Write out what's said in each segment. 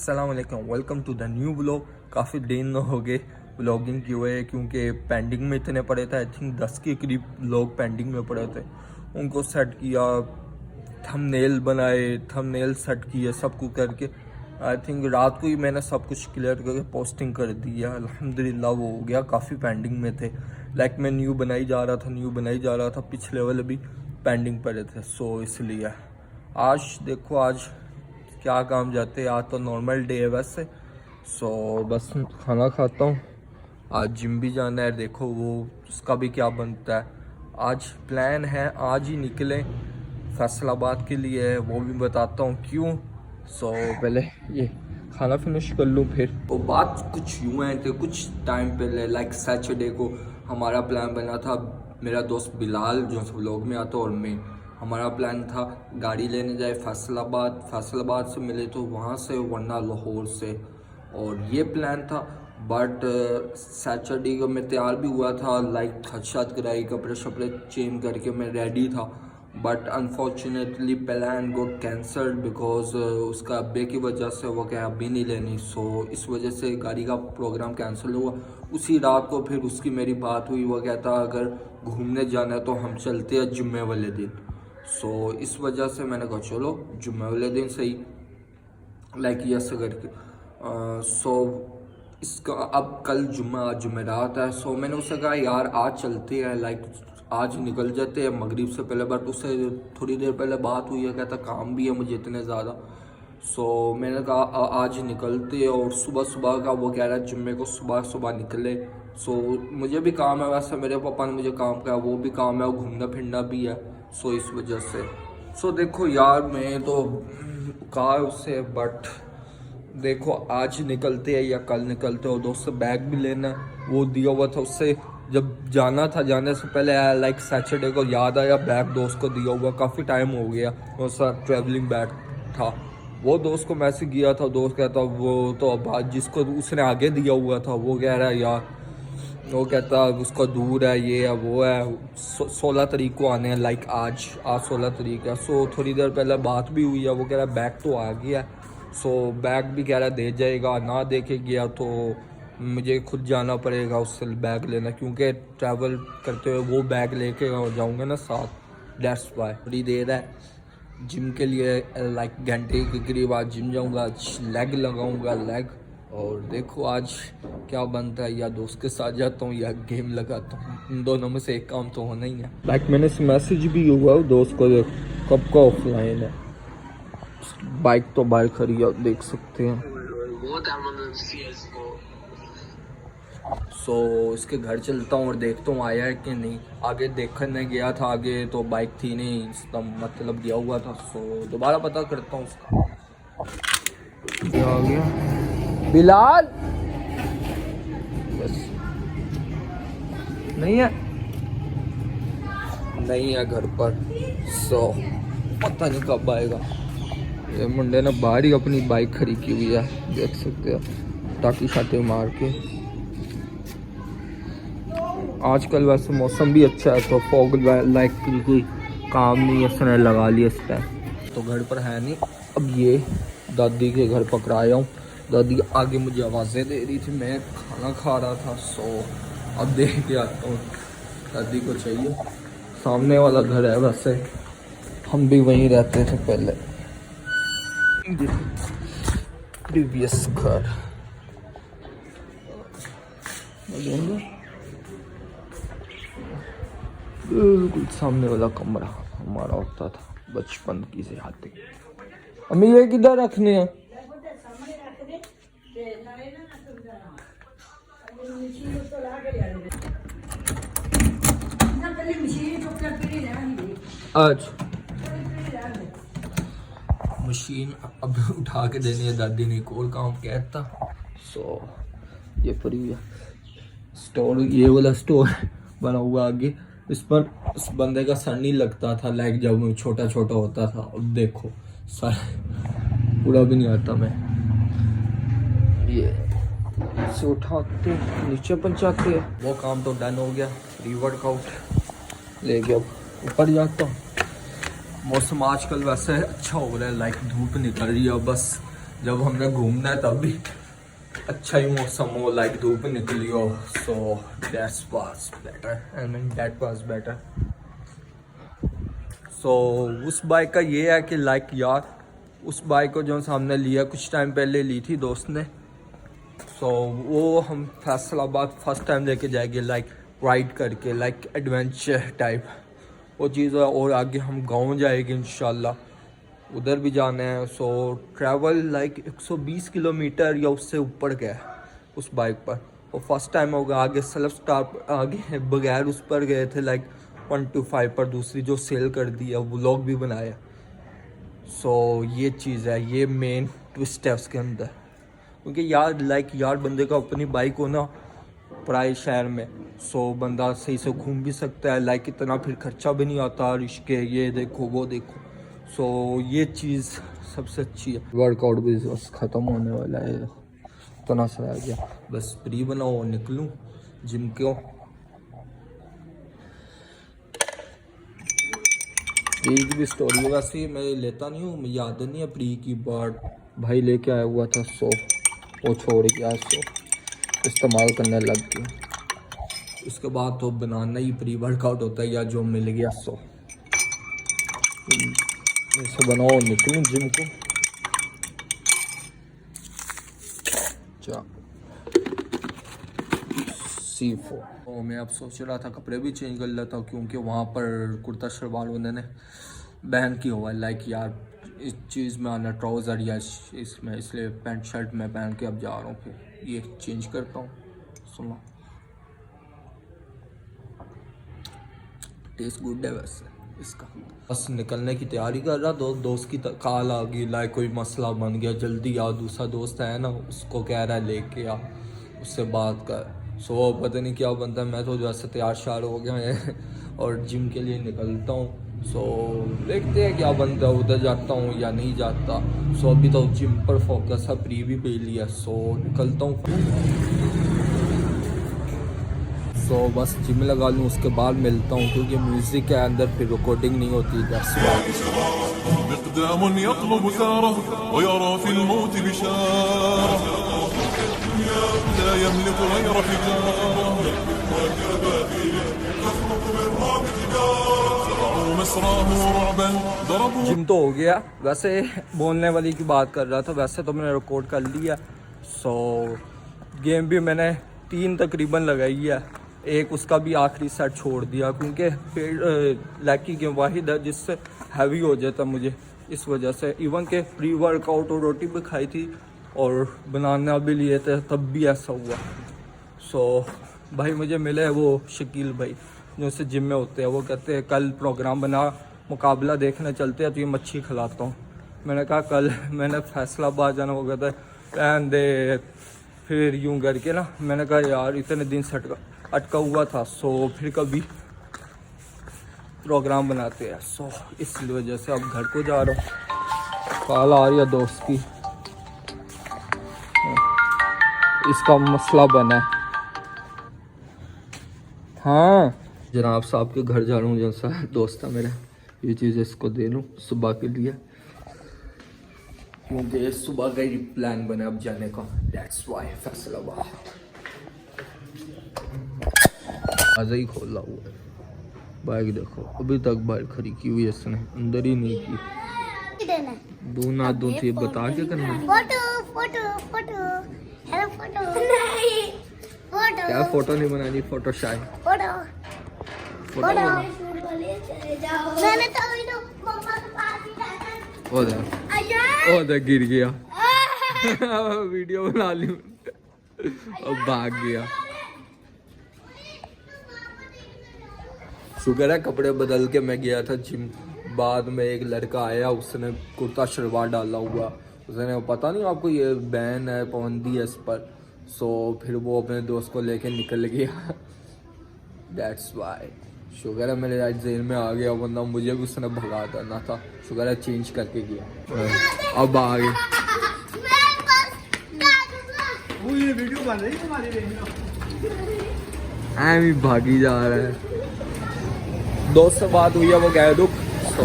अस्सलामुअलैकुम, welcome to the new vlog. काफ़ी दिन हो गए व्लॉगिंग किए हुए क्योंकि पेंडिंग में इतने पड़े थे। आई थिंक 10 के करीब व्लॉग पेंडिंग में पड़े थे। उनको सेट किया, थंबनेल बनाए, थंबनेल सेट किए, सब कुछ करके आई थिंक रात को ही मैंने सब कुछ क्लियर करके पोस्टिंग कर दी है। अल्हम्दुलिल्लाह वो हो गया। काफ़ी पेंडिंग में थे। मैं न्यू बनाई जा रहा था, पिछले वाले भी पेंडिंग पड़े थे। सो इसलिए आज देखो, आज क्या काम जाते हैं। आज तो नॉर्मल डे है वैसे। सो बस खाना खाता हूँ। आज जिम भी जाना है, देखो वो उसका भी क्या बनता है। आज प्लान है आज ही निकलें फैसलाबाद के लिए, वो भी बताता हूँ क्यों। सो पहले ये खाना फिनिश कर लूँ फिर। वो बात कुछ यूँ है कि कुछ टाइम पहले सैटरडे को हमारा प्लान बना था, मेरा दोस्त बिलाल जो व्लॉग में आता और मैं, हमारा प्लान था गाड़ी लेने जाए फैसलाबाद से मिले तो वहाँ से, वरना लाहौर से। और ये प्लान था। बट सैटरडे को मैं तैयार भी हुआ था, खर्चात कराई, कपड़े शपड़े चेंज करके मैं रेडी था। But unfortunately plan got cancelled because उसका अब्बे की वजह से वो क्या अभी नहीं लेनी। सो इस वजह से गाड़ी का प्रोग्राम कैंसिल हुआ। उसी रात को फिर उसकी मेरी बात हुई। वो कहता अगर घूमने जाना है तो हम चलते हैं जुम्मे वाले दिन। सो इस वजह से मैंने कहा चलो जुम्मे वाले दिन सही, ऐसे करके। सो इसका अब कल जुम्मा, आज जुमेरात है। सो मैंने उससे कहा यार आज चलते हैं, आज निकल जाते हैं मगरिब से पहले। बट उससे थोड़ी देर पहले बात हुई है, कहता काम भी है मुझे इतने ज़्यादा। सो मैंने कहा आज निकलते हैं। और सुबह सुबह का वो कह रहा है जुम्मे को सुबह सुबह निकले। सो मुझे भी काम है वैसे, मेरे पापा ने मुझे काम कहा, वो भी काम है और घूमना फिरना भी है। सो इस वजह से देखो यार, मैं तो कहा उससे, बट देखो आज निकलते हैं या कल निकलते हो। दोस्त से बैग भी लेना, वो दिया हुआ था उससे जब जाना था, जाने से पहले सैटरडे को याद आया बैग दोस्त को दिया हुआ, काफ़ी टाइम हो गया। वो साथ ट्रैवलिंग बैग था, वो दोस्त को मैसेज किया था। दोस्त कहता वो तो अब आज जिसको उसने आगे दिया हुआ था वो कह रहा है यार, वो कहता उसका दूर है, ये है वो है। 16 तारीख को आने हैं, आज 16 तारीख है। सो थोड़ी देर पहले बात भी हुई है। वो कह रहा है बैग तो आ गया। सो बैग भी कह रहा है दे जाएगा, ना दे के गया तो मुझे खुद जाना पड़ेगा उससे बैग लेना, क्योंकि ट्रैवल करते हुए वो बैग लेके जाऊँगा ना साथ। दैट्स वाई थोड़ी देर है जिम के लिए, घंटे के करीब आज जिम जाऊँगा, लेग लगाऊँगा लेग। और देखो आज क्या बनता है, या दोस्त के साथ जाता हूँ या गेम लगाता हूँ। इन दोनों में से एक काम तो होना ही है। मैंने मैसेज भी हुआ दोस्त को, कब का ऑफलाइन है। बाइक तो बाहर खड़ी है, देख सकते हैं। सो इसके घर चलता हूँ और देखता हूँ आया है कि नहीं। आगे देखने गया था, आगे तो बाइक थी नहीं, इसका मतलब गया हुआ था। सो दोबारा पता करता हूँ उसका। आ गया बिलाल, बस नहीं है घर पर। सो पता नहीं कब आएगा। ये मुंडे ने बाहर ही अपनी बाइक खड़ी की हुई है, देख सकते हो, टाकी शाटी मार के। आजकल वैसे मौसम भी अच्छा है तो फॉग कोई काम नहीं है, उसने लगा लिया इस पर। तो घर पर है नहीं। अब ये दादी के घर पकड़ा आया हूँ। दादी आगे मुझे आवाज़ें दे रही थी, मैं खाना खा रहा था। सो अब देख के आता हूँ, दादी को चाहिए। सामने वाला घर है वैसे, हम भी वहीं रहते थे पहले, प्रीवियस घर। बिल्कुल सामने वाला कमरा हमारा होता था बचपन की यादें। अम्मी ये किधर रखने हैं? आज मशीन अब उठा के देनी है दादी ने, एक और काम कहता। सो ये पड़ी स्टोर, ये वाला स्टोर बना हुआ आगे। इस पर इस बंदे का सर नहीं लगता था, जब छोटा छोटा होता था। अब देखो सर पूरा भी नहीं आता। मैं ये से उठाते नीचे पहुंचाते, वो काम तो डन हो गया। प्री वर्कआउट लेके अब ऊपर जाता हूँ। मौसम आजकल वैसे अच्छा हो रहा है, धूप निकल रही है, बस जब हमने घूमना है तब भी अच्छा ही मौसम हो, लाइक धूप निकली हो, so that's was better, I mean that was better. So उस बाइक का ये है कि लाइक यार उस बाइक को जो सामने लिया कुछ टाइम पहले ली थी दोस्त ने, सो वो हम फैसलाबाद फर्स्ट टाइम लेके जाएंगे, लाइक राइड करके, लाइक एडवेंचर टाइप वो चीज़ है। और आगे हम गांव जाएंगे इंशाल्लाह, उधर भी जाना है। सो ट्रैवल लाइक 120 किलोमीटर या उससे ऊपर गया उस बाइक पर, वो फर्स्ट टाइम होगा। आगे सेल्फ स्टार्ट आगे बगैर उस पर गए थे लाइक 125 पर, दूसरी जो सेल कर दी है, व्लॉग भी बनाया। सो ये चीज़ है, ये मेन ट्विस्ट है उसके अंदर, क्योंकि यार लाइक यार बंदे का अपनी बाइक हो ना पराए शहर में, सो बंदा सही से घूम भी सकता है, लाइक इतना फिर खर्चा भी नहीं आता, रिश्के ये देखो वो देखो। सो ये चीज़ सबसे अच्छी है। वर्कआउट भी बस ख़त्म होने वाला है, इतना सा रह गया, बस प्री बनाओ और निकलूँ जिम को। प्री की भी स्टोरी वैसे मैं लेता नहीं हूँ, मुझे याद नहीं है प्री की, बट भाई लेके आया हुआ था 100, वो छोड़ गया 100, इस्तेमाल करने लग गया। उसके बाद तो बनाना ही प्री वर्कआउट होता है, या जो मिल गया 100 इसे बनाओ निकलूँ जिम को। C4 तो मैं अब सोच रहा था कपड़े भी चेंज कर लेता हूँ, क्योंकि वहाँ पर कुर्ता शलवार उन्होंने बैन किया हुआ है, लाइक यार इस चीज़ में आना ट्राउज़र या इसमें, इसलिए पैंट शर्ट में पहन के अब जा रहा हूँ, फिर ये चेंज करता हूँ। सुनो टेस्ट गुड है वैसे इसका। बस निकलने की तैयारी कर रहा, दोस्त की कॉल आ गई, लाइक कोई मसला बन गया, जल्दी आ, दूसरा दोस्त है ना उसको कह रहा है लेके आ, उससे बात कर। सो पता नहीं क्या बनता है, मैं तो वैसे तैयार शार हो गया है और जिम के लिए निकलता हूँ। सो देखते हैं क्या बनता है, उधर जाता हूँ या नहीं जाता। सो अभी तो जिम पर फोकस है, प्री भी पी लिया, सो निकलता हूँ। सो बस जिम लगा लूँ, उसके बाद मिलता हूँ, क्योंकि म्यूज़िक है अंदर, फिर रिकॉर्डिंग नहीं होती। जिम तो हो गया, वैसे बोलने वाली की बात कर रहा था, वैसे तो मैंने रिकॉर्ड कर लिया। सो गेम भी मैंने 3 तकरीबन लगाई है, एक उसका भी आखिरी सेट छोड़ दिया, क्योंकि फिर लैकी गेम वाहिद है जिससे हैवी हो जाता मुझे, इस वजह से। इवन के प्री वर्कआउट और रोटी भी खाई थी और बनाना भी लिए थे, तब भी ऐसा हुआ। सो भाई मुझे मिले वो शकील भाई जो उससे जिम में होते हैं, वो कहते हैं कल प्रोग्राम बना, मुकाबला देखने चलते हैं, तो ये मच्छी खिलाता हूँ। मैंने कहा कल मैंने फैसलाबाद जाना होगा था, पहन दे, फिर यूं करके ना मैंने कहा यार इतने दिन से अटका हुआ था, सो फिर कभी प्रोग्राम बनाते हैं। सो इस वजह से अब घर को जा रहा हूँ, कॉल आ रही है दोस्त की, इसका मसला बना है। हाँ जनाब साहब के घर जा रहा हूँ, जैसा दोस्त है मेरा, ये चीज़ इसको दे लूँ सुबह के लिए, क्योंकि सुबह का ही प्लान बना अब जाने का, दैट्स व्हाई फैसलाबाद आज ही खोला हुआ है। बाइक देखो अभी तक बाहर खड़ी की हुई है, इसने अंदर ही नहीं की। दो ना दो थी, बता के करना। Photo photo photo hello photo नहीं फोटो, क्या फोटो नहीं बनानी, फोटो शाय फोटो फोटो मैंने तो अभी तो मम्मा के पास ही था। ओ दे गिर गया वीडियो बना ली अब भाग गया। शुक्र है कपड़े बदल के मैं गया था जिम, बाद में एक लड़का आया, उसने कुर्ता शलवार डाला हुआ, उसने पता नहीं आपको ये बैन है, पाबंदी है इस पर। सो फिर वो अपने दोस्त को लेके निकल गया, दैट्स वाई। शुक्र है मेरे आज जेल में आ गया, वरना मुझे भी उसने भगा देना था, शुक्र है चेंज करके गया। अब आ गए, वो ये वीडियो बन रही है तुम्हारी, भी भागी जा रहा है। दोस्त से बात हुई है, वो गए दुख, तो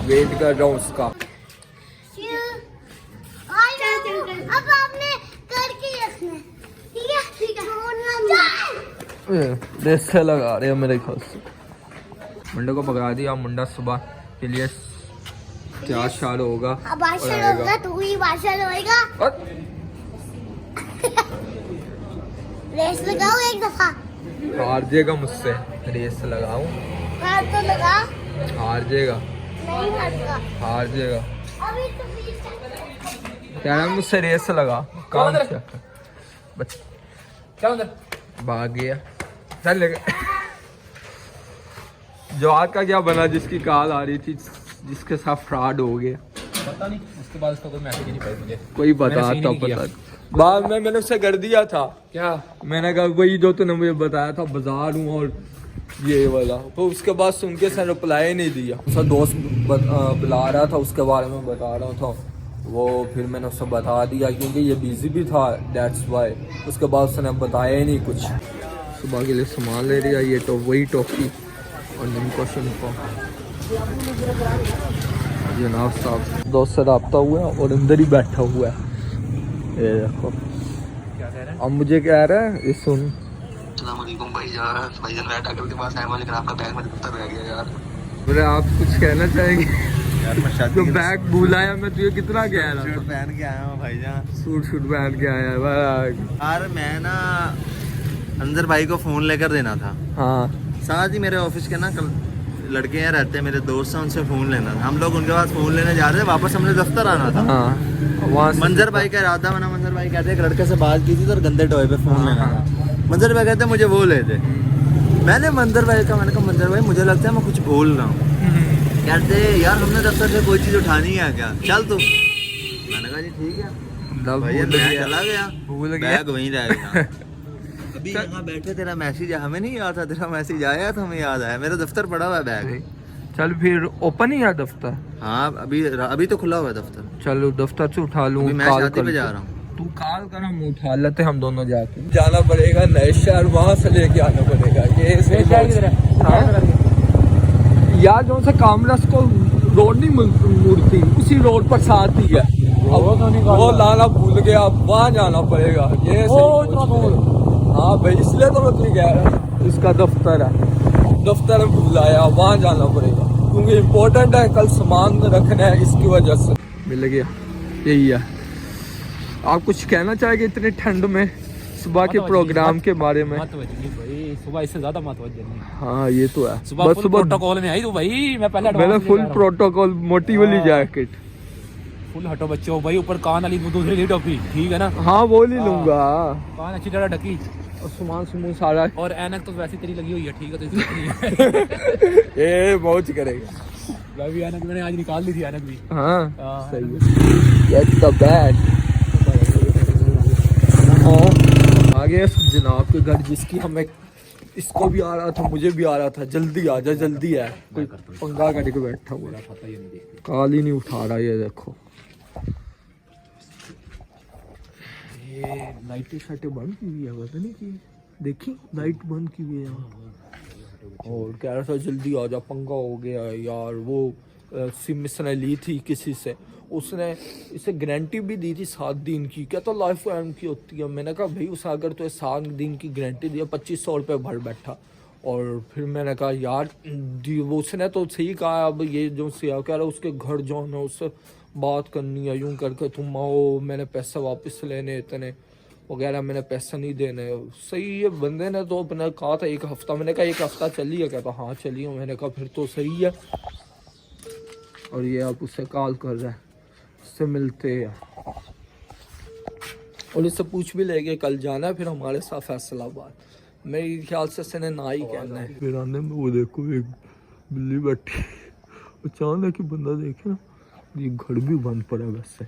वेट कर रहा हूँ उसका। अब आपने करके रखना है। ठीक है ठीक है। रेस से लगा रहे हैं मेरे ख्याल से। मुंडे को पकड़ा दिया। मुंडा सुबह के लिए तैयार शार होगा। अब बादशाह होगा, तू ही बादशाह होएगा। रेस लगाओ एक दफा। हार जाएगा मुझसे। रेस लगाऊं? हार तो लगा। हार जाएगा। नहीं हारूंगा। हार जाएगा। अभी तो 20 सेकंड। कह रहा है मुझसे रेस लगा। काम से बच क्या अंदर भाग गया। चल ले गए। जवाद का क्या बना जिसकी कॉल आ रही थी, जिसके साथ फ्रॉड हो गया? पता नहीं, उसके बाद उसका कोई मैसेज ही नहीं पाया मुझे। कोई बता मैंने सीन तो नहीं किया। पता बाद में मैंने उससे कर दिया था। क्या? मैंने कहा वही जो तूने मुझे बताया था, बाजार हूँ और ये वाला। तो उसके बाद सुन के उसने रिप्लाई नहीं दिया। उसका दोस्त बुला रहा था, उसके बारे में बता रहा था वो। फिर मैंने उससे बता दिया क्योंकि ये बिजी भी था, दैट्स वाई। उसके बाद उसने बताया ही नहीं कुछ। सुबह के लिए सामान ले रही है ये तो वही टॉफी और निम्को शिम्को। जनाब साहब दोस्त से रब्ता हुआ है और अंदर ही बैठा हुआ है। ये देखो क्या कह रहे हैं? अब मुझे कह रहा है ये सुन। अस्सलामुअलैकुम भाईजान बैठा करके पास आया, लेकिन आपका बैग में कुत्ता रह गया यार। बोले आप कुछ कहना चाहेंगे? यार मैं जो बैग भूला है मैं तुझे कितना कह रहा शर्ट था। पहन के आया हूँ भाईजान। सूट पहन के आया है भाई। यार मैं ना अंजर भाई को फोन लेकर देना था। हाँ साथ ही मेरे ऑफिस के ना कल लड़के यहाँ रहते हैं, मेरे दोस्त हैं, उनसे फोन लेना था। हम लोग उनके पास फोन लेने जा रहे थे, वापस हमने दफ्तर आना था। हाँ वहाँ से मंजर भाई का इरादा बना। मंजर भाई कहते एक लड़के से बात की थी तो गंदे टॉय पे फोन लेना था। मंजर भाई कहते मुझे वो ले दे। मैंने मंजर भाई का मैंने कहा मंजर भाई मुझे लगता है मैं कुछ भूल रहा हूँ। कहते यार हमने दफ्तर से कोई चीज उठानी है क्या, चल तू। मैंने कहा जी ठीक है। भैया मैं चला गया, भूल गया। बैग वहीं रह गया। अभी यहाँ बैठे तेरा मैसेज हमें नहीं याद था, तेरा मैसेज आया तो हमें याद आया। मेरा दफ्तर पड़ा हुआ है बैग। चल फिर ओपन ही है दफ्तर। हाँ अभी तो खुला हुआ है दफ्तर। चलो दफ्तर से उठा लूँ। अभी मैं शादी पे जा रहा हूँ। तू कॉल कर, हम उठा लेते हम दोनों जाके। जाना पड़ेगा नए शहर, वहाँ से लेके आना पड़ेगा। यार जो से कामरस को रोड नहीं मुड़ती, उसी रोड पर साथ ही है। वो लाना भूल गया, वहाँ जाना पड़ेगा। ये हाँ भाई इसलिए तो मैं तुझे कह रहा। इसका दफ्तर है, दफ्तर में भूल आया, वहाँ जाना पड़ेगा क्योंकि इम्पोर्टेंट है, कल सामान रखना है, इसकी वजह से मिल गया। यही है। आप कुछ कहना चाहेंगे इतनी ठंड में सुबह के प्रोग्राम के बारे में? भाई सुबह इससे ज्यादा मत वजह। हाँ ये तो है। सुबह फुल प्रोटोकॉल में आई तो भाई मैं पहले मैंने फुल प्रोटोकॉल मोटी वाली जैकेट। फुल हटो बच्चों भाई, ऊपर कान वाली दूसरी ली टोपी, ठीक है ना? हाँ वो नहीं लूंगा। कान अच्छी तरह ढकी और सामान सुमून सारा। और ऐनक तो वैसे तेरी लगी हुई है, ठीक है? तो इसलिए ये मौज करेगा। मैं भी ऐनक मैंने आज निकाल ली थी, ऐनक भी। हाँ सही है। Get the bag। आगे जनाब के घर जिसकी हमें, इसको भी आ रहा था मुझे भी आ रहा था, जल्दी आ जा जल्दी है। कोई पंगा करके बैठा हुआ है, कॉल ही नहीं उठा रहा। ये देखो ये लाइटें शाइटें बंद की हुई है, पता नहीं की देखी लाइट बंद की हुई है यहाँ। और कह रहा था जल्दी आ जा, पंगा हो गया यार। वो सिम इसने ली थी किसी से, उसने इसे गारंटी भी दी थी 7 दिन की। क्या तो लाइफ गारंटी होती है। मैंने कहा भाई उस अगर तो 7 दिन की गारंटी दिया, 2500 रुपये भर बैठा। और फिर मैंने कहा यार वो उसने तो सही कहा। अब ये जो सिया कह रहा है उसके घर जो है उससे बात करनी है, यूँ करके तुम आओ, मैंने पैसा वापस लेने इतने वगैरह, मैंने पैसा नहीं देने। सही है। बंदे ने तो अपने कहा था 1 हफ्ता, मैंने कहा 1 हफ्ता चलिए, कहता हाँ चलिए। मैंने कहा फिर तो सही है। और ये आप उससे कॉल कर रहा है, उससे मिलते हैं और इससे पूछ भी लेंगे कल जाना है फिर हमारे साथ फैसलाबाद। मेरे ख्याल से इसने ना ही कहना है। फिर आने में वो देखो एक बिल्ली बैठी, अचानक कि बंदा देखे ना, ये घर भी बंद पड़ा वैसे।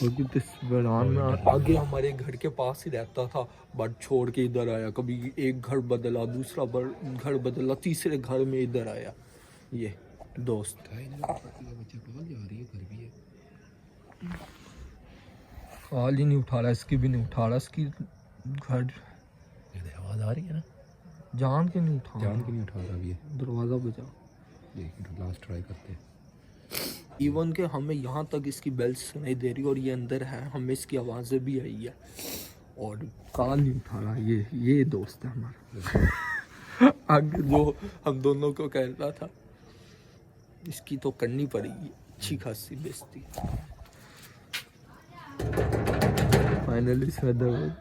और वीरान में आगे हमारे घर के पास ही रहता था, बट छोड़ के इधर आया। कभी एक घर बदला, दूसरा घर बदला, तीसरे घर में इधर आया। ये दोस्त कॉल ही नहीं उठा रहा, इसकी भी नहीं उठा रहा। इसकी घर आवाज आ रही है ना, जान के नहीं उठा जान के नहीं उठा रहा। अभी दरवाजा बजा। देखिए लास्ट ट्राई करते हैं। इवन के हमें यहाँ तक इसकी बेल सुनाई दे रही और ये अंदर है, हमें इसकी आवाज़ें भी आई है और कान नहीं उठा रहा। ये दोस्त है हमारा। आगे जो हम दोनों को कह रहा था, इसकी तो करनी पड़ेगी अच्छी खासी बेइज्जती। फाइनली सदर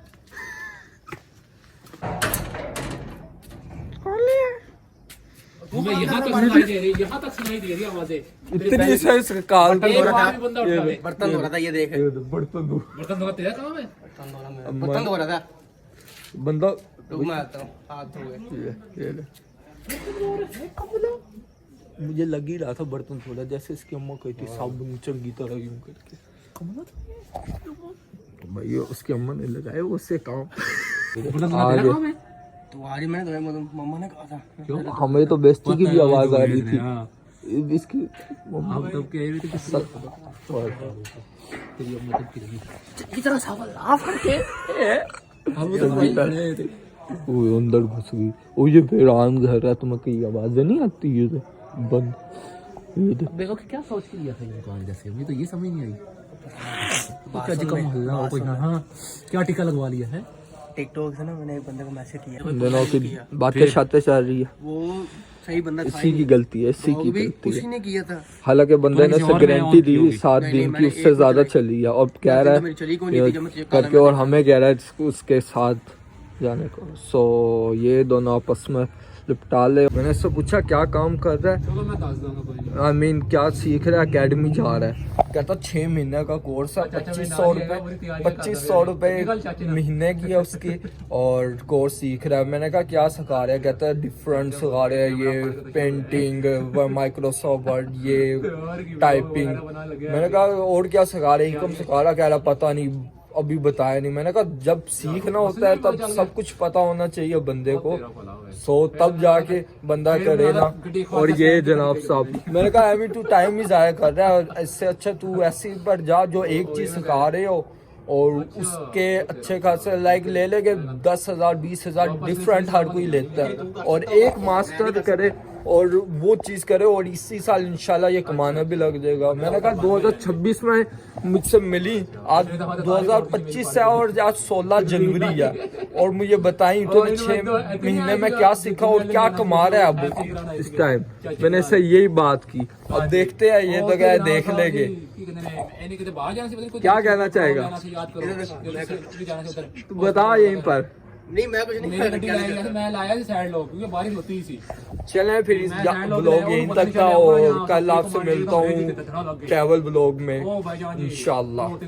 तुम्हें यहाँ तक सुनाई दे रही, यहाँ तक सुनाई दे रही आवाजें। इतनी सेंस काल एक बार भी बंदा उठा ले। बर्तन धो रहा था, ये देख बर्तन दो बर्तन धोना तेरा काम है। बर्तन धो रहा था। बंदा रुक मैं आता हूँ, हाथ धो गए। ये ले। मुझे लग ही रहा था बर्तन थोड़ा जैसे इसकी अम्मा कहती साबुन चंगी तरह यूं करके। भाई उसकी अम्मा ने लगाया उससे काम। बर्तन धोना तेरा काम है। तुम्हारी मैंने धोया, मम्मा ने कहा था। क्यों? हमें तो बेइज्जती की भी आवाज आ रही थी इसकी। हम तो कह रहे थे कि तेरी अम्मा तब की रही की तरह सावल लाफ करके हम तो भाई लड़े थे। वो अंदर घुस गई। वो ये वीरान घर है, तुम्हें कई आवाजें नहीं आती? ये तो बंद। ये तो देखो कि क्या सोच के लिया था ये दुकान, जैसे मुझे तो ये समझ नहीं आई। क्या जी का मोहल्ला हो कोई ना। हाँ क्या टीका लगवा लिया है टिकटॉक से ना, मैंने एक बंदे को मैसेज किया। दोनों की बातें शातें चल रही है। वो सही बंदा था इसी की गलती है, इसी की गलती उसी है। ने किया था। हालांकि बंदे ने किसी और गारंटी ने दी होगी। 7 दिन की, उससे ज्यादा चली है और कह रहा मेरी चली कोई नहीं थी, जब मैं है काला करके और हमें कह रहा है उसके साथ जाने को। सो ये दोनों आपस में लिपटा ले। मैंने उससे पूछा क्या काम कर रहा है, चलो मैं दास दूंगा कोई। आई मीन क्या सीख रहा है, अकेडमी जा रहा है। कहता 6 महीने का कोर्स है, 2500 रुपये महीने की है उसकी और कोर्स सीख रहा है। मैंने कहा क्या सिखा रहे हैं? कहता है डिफरेंट सिखा रहे हैं, ये पेंटिंग, माइक्रोसॉफ्ट वर्ड, ये टाइपिंग। मैंने कहा और क्या सिखा रहे हैं? इनकम सिखा रहा? कह रहा पता नहीं, अभी बताया नहीं। मैंने कहा जब सीखना होता है तब सब कुछ पता होना चाहिए बंदे को, सो तब जाके बंदा करे ना। और ये जनाब साहब, मैंने कहा अभी तू टाइम ही जाया कर रहा है, और इससे अच्छा तू ऐसी पर जा जो एक चीज सिखा रहे हो और उसके अच्छे खासे लाइक ले लेके 10,000 20,000 डिफरेंट हर कोई लेता है, और एक मास्टर करे और वो चीज़ करे और इसी साल इंशाल्लाह ये कमाना भी लग जाएगा। मैंने कहा 2026 में मुझसे मिली, आज 2025 से और आज 16 जनवरी है और मुझे बताई तो 6 महीने में क्या सीखा और क्या कमा रहा है अब इस टाइम। मैंने से यही बात की, अब देखते हैं ये तो क्या है, देख लेंगे क्या कहना चाहेगा। तो बता यहीं पर। नहीं मैं कुछ नहीं मेरी गड्डी लाया, मैं लाया थी साइड लोग क्योंकि बारिश होती थी। चलें फिर इस ब्लॉग यहीं तक था और कल आपसे मिलता हूँ ट्रैवल ब्लॉग में इंशाल्लाह।